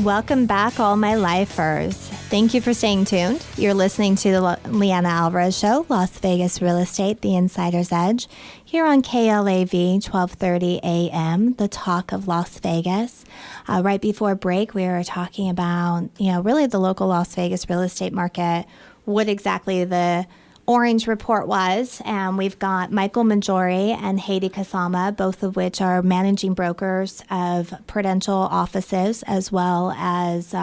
Welcome back, all my lifers. Thank you for staying tuned. You're listening to the Lianna Alvarez Show, Las Vegas Real Estate, The Insider's Edge, here on KLAV 1230 AM, the talk of Las Vegas. Right before break, we were talking about, really the local Las Vegas real estate market, what exactly the Orange Report was, and we've got Michael Maggiore and Heidi Kasama, both of which are managing brokers of Prudential offices, as well as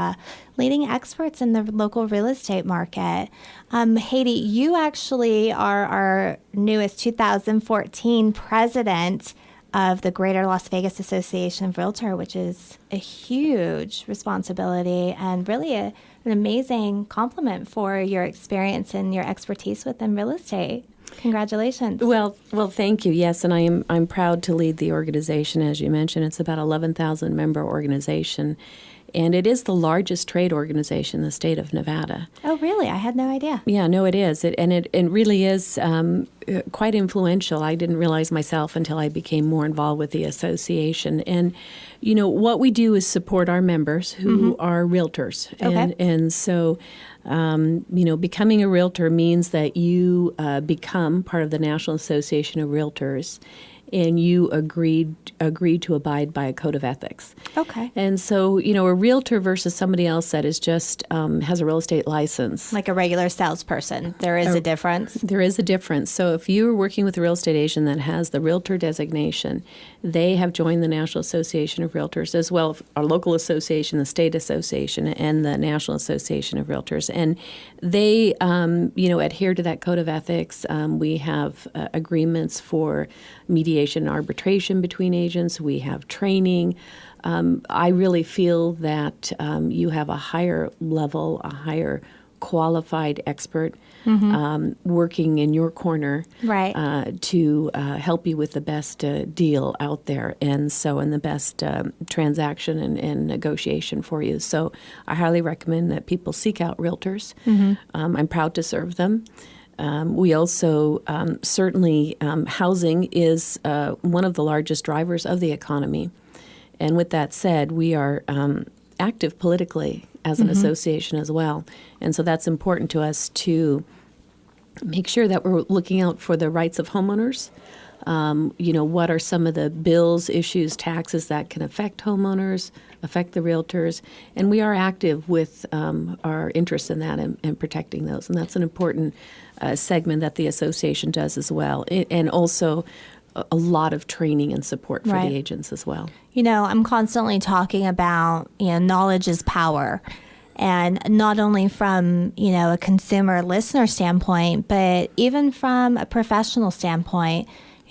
leading experts in the local real estate market. Heidi, you actually are our newest 2014 president of the Greater Las Vegas Association of Realtors, which is a huge responsibility and really an amazing compliment for your experience and your expertise within real estate. Congratulations. Well, thank you. Yes, and I'm proud to lead the organization. As you mentioned, it's about 11,000 member organization, and it is the largest trade organization in the state of Nevada. Oh, really? I had no idea. Yeah, no, it is. It really is quite influential. I didn't realize myself until I became more involved with the association. And, what we do is support our members who are realtors. Okay. And so, becoming a realtor means that you become part of the National Association of Realtors, and you agreed to abide by a code of ethics. Okay. And so, a realtor versus somebody else that is just has a real estate license. Like a regular salesperson, there is a difference. There is a difference. So if you're working with a real estate agent that has the realtor designation, they have joined the National Association of Realtors, as well as our local association, the state association, and the National Association of Realtors. And they, adhere to that code of ethics. We have agreements for mediation and arbitration between agents. We have training. I really feel that you have a higher level, a higher qualified expert working in your corner, right, to help you with the best deal out there, and the best transaction and negotiation for you. So I highly recommend that people seek out realtors. I'm proud to serve them. We also certainly, housing is one of the largest drivers of the economy. And with that said, we are active politically as an association as well. And so that's important to us to make sure that we're looking out for the rights of homeowners. What are some of the bills, issues, taxes that can affect homeowners, affect the realtors? And we are active with our interest in that and protecting those. And that's an important segment that the association does as well. And also a lot of training and support for the agents as well. I'm constantly talking about, knowledge is power. And not only from, a consumer listener standpoint, but even from a professional standpoint,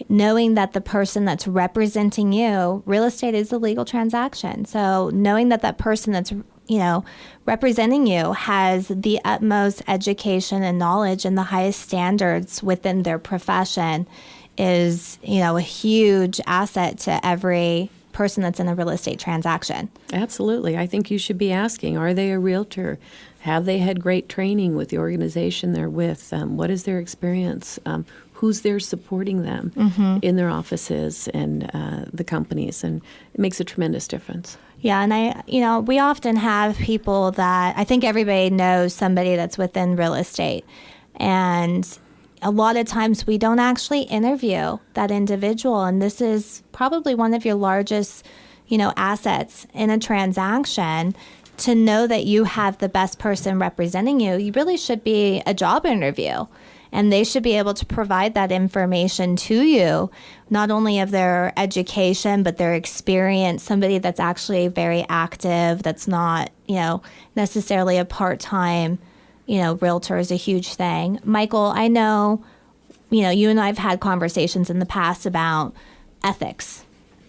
knowing that the person that's representing you, real estate is a legal transaction. So knowing that that person that's, representing you has the utmost education and knowledge and the highest standards within their profession is, a huge asset to every person that's in a real estate transaction. Absolutely. I think you should be asking, are they a realtor? Have they had great training with the organization they're with? What is their experience? Who's there supporting them in their offices and the companies? And it makes a tremendous difference. Yeah, and we often have people that I think everybody knows somebody that's within real estate. And a lot of times we don't actually interview that individual. And this is probably one of your largest, assets in a transaction. To know that you have the best person representing you, you really should be a job interview. And they should be able to provide that information to you, not only of their education, but their experience, somebody that's actually very active, that's not, necessarily a part-time, realtor is a huge thing. Michael, I know, you and I have had conversations in the past about ethics.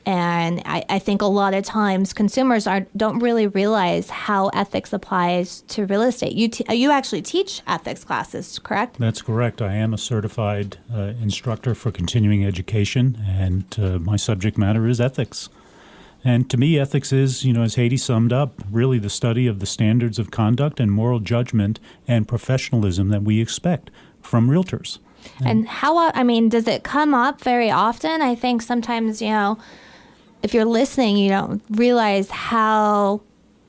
And I think a lot of times consumers don't really realize how ethics applies to real estate. You actually teach ethics classes, correct? That's correct. I am a certified instructor for continuing education, and my subject matter is ethics. And to me, ethics is, as Heidi summed up, really the study of the standards of conduct and moral judgment and professionalism that we expect from realtors. And does it come up very often? I think sometimes, if you're listening, you don't realize how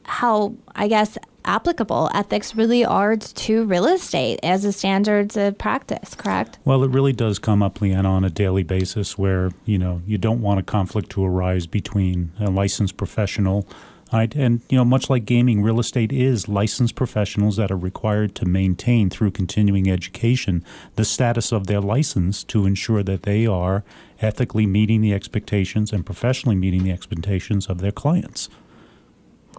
how, I guess, applicable ethics really are to real estate as a standards of practice, correct? Well, it really does come up, Leanna, on a daily basis where, you don't want a conflict to arise between a licensed professional. Right? And, much like gaming, real estate is licensed professionals that are required to maintain through continuing education the status of their license to ensure that they are ethically meeting the expectations and professionally meeting the expectations of their clients.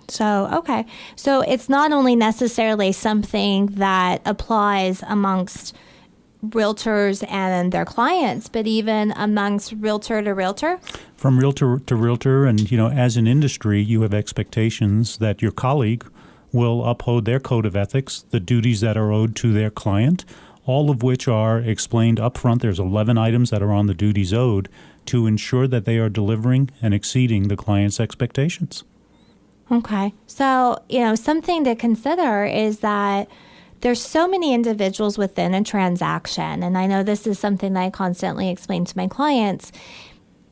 So, okay. So it's not only necessarily something that applies amongst realtors and their clients, but even amongst realtor to realtor? From realtor to realtor, and, as an industry, you have expectations that your colleague will uphold their code of ethics, the duties that are owed to their client, all of which are explained up front. There's 11 items that are on the duties owed to ensure that they are delivering and exceeding the client's expectations. Okay. So, something to consider is that there's so many individuals within a transaction. And I know this is something that I constantly explain to my clients.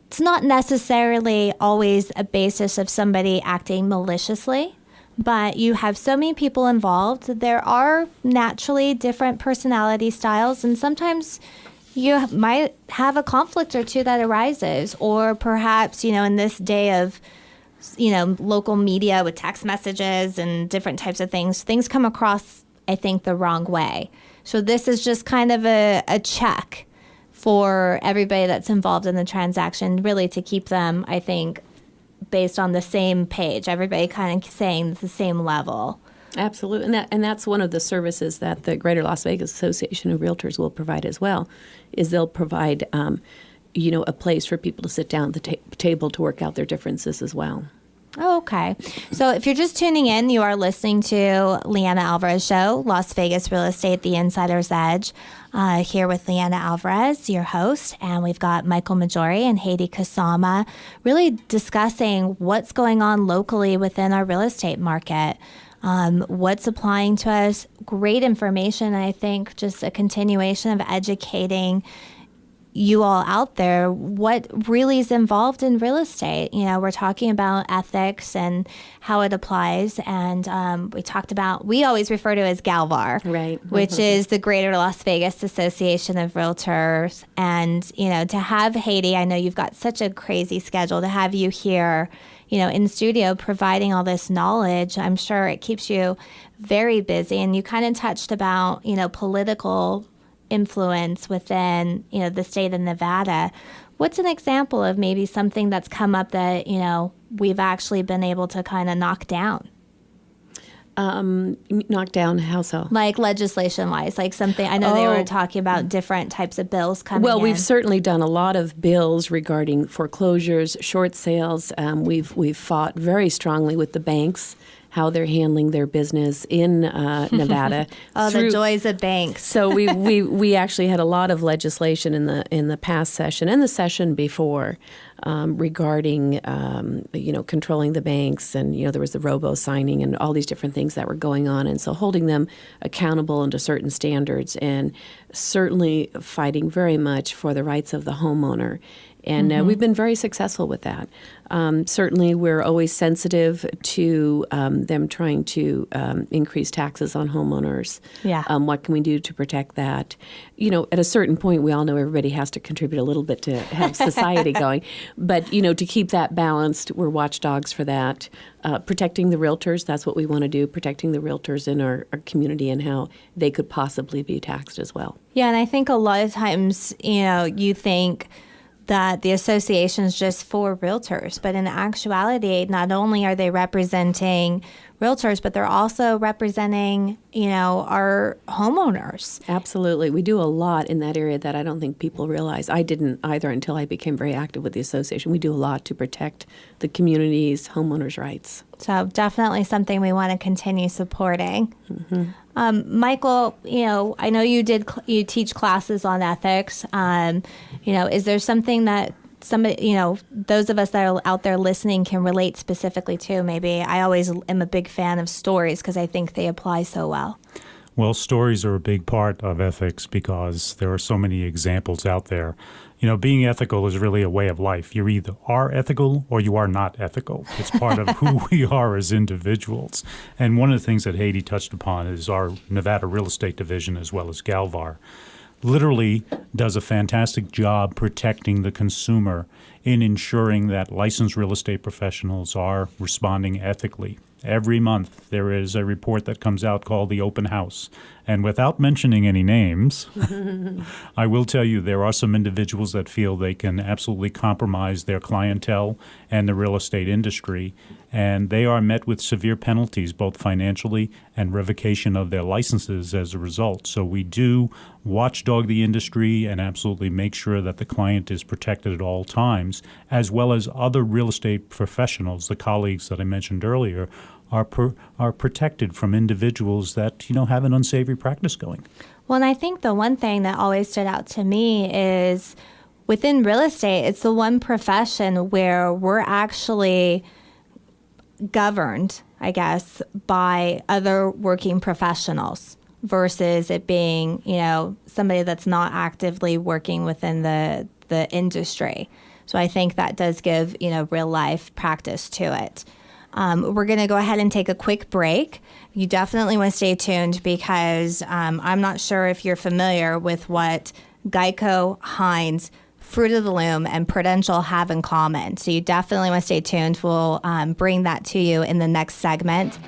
It's not necessarily always a basis of somebody acting maliciously, but you have so many people involved. There are naturally different personality styles, and sometimes you might have a conflict or two that arises, or perhaps, in this day of local media with text messages and different types of things come across, I think, the wrong way. So this is just kind of a check for everybody that's involved in the transaction, really to keep them, I think, based on the same page, everybody kind of saying the same level. Absolutely, and that's one of the services that the Greater Las Vegas Association of Realtors will provide as well, is they'll provide a place for people to sit down at the table to work out their differences as well. Oh, okay. So if you're just tuning in, you are listening to Lianna Alvarez Show, Las Vegas Real Estate, The Insider's Edge, here with Lianna Alvarez, your host, and we've got Michael Maggiore and Heidi Kasama really discussing what's going on locally within our real estate market. What's applying to us, great information. I think just a continuation of educating you all out there what really is involved in real estate. We're talking about ethics and how it applies, and we always refer to as GALVAR, right? Which is the Greater Las Vegas Association of Realtors. And to have Heidi, I know you've got such a crazy schedule, to have you here in studio providing all this knowledge, I'm sure it keeps you very busy. And you kind of touched about political influence within, the state of Nevada. What's an example of maybe something that's come up that, we've actually been able to kind of knock down? Knock down how so? Like legislation-wise, like something, I know they were talking about different types of bills coming in. We've certainly done a lot of bills regarding foreclosures, short sales. We've fought very strongly with the banks, how they're handling their business in Nevada. The joys of banks. So we actually had a lot of legislation in the past session and the session before regarding controlling the banks, and there was the robo signing and all these different things that were going on, and so holding them accountable under certain standards, and certainly fighting very much for the rights of the homeowner. And we've been very successful with that. Certainly, we're always sensitive to them trying to increase taxes on homeowners. Yeah. What can we do to protect that? At a certain point, we all know everybody has to contribute a little bit to have society going. But, to keep that balanced, we're watchdogs for that. Protecting the realtors, that's what we want to do, protecting the realtors in our community and how they could possibly be taxed as well. Yeah, and I think a lot of times, you think that the association is just for realtors, but in actuality, not only are they representing realtors, but they're also representing, our homeowners. Absolutely. We do a lot in that area that I don't think people realize. I didn't either until I became very active with the association. We do a lot to protect the community's homeowners' rights. So definitely something we want to continue supporting. Michael, I know you teach classes on ethics. Is there something that somebody, those of us that are out there listening can relate specifically to? Maybe I always am a big fan of stories because I think they apply so well. Well, stories are a big part of ethics because there are so many examples out there. You know, being ethical is really a way of life. You either are ethical or you are not ethical. It's part of who we are as individuals. And one of the things that Heidi touched upon is our Nevada real estate division as well as Galvar literally does a fantastic job protecting the consumer in ensuring that licensed real estate professionals are responding ethically. Every month there is a report that comes out called the Open House. And without mentioning any names, I will tell you there are some individuals that feel they can absolutely compromise their clientele and the real estate industry. And they are met with severe penalties, both financially and revocation of their licenses as a result. So we do watchdog the industry and absolutely make sure that the client is protected at all times, as well as other real estate professionals, the colleagues that I mentioned earlier, are protected from individuals that, you know, have an unsavory practice going. Well, and I think the one thing that always stood out to me is within real estate, it's the one profession where we're actually governed, I guess, by other working professionals versus it being, you know, somebody that's not actively working within the industry. So I think that does give, you know, real life practice to it. We're going to go ahead and take a quick break. You definitely want to stay tuned because I'm not sure if you're familiar with what Geico, Hines, Fruit of the Loom, and Prudential have in common. So you definitely want to stay tuned. We'll bring that to you in the next segment.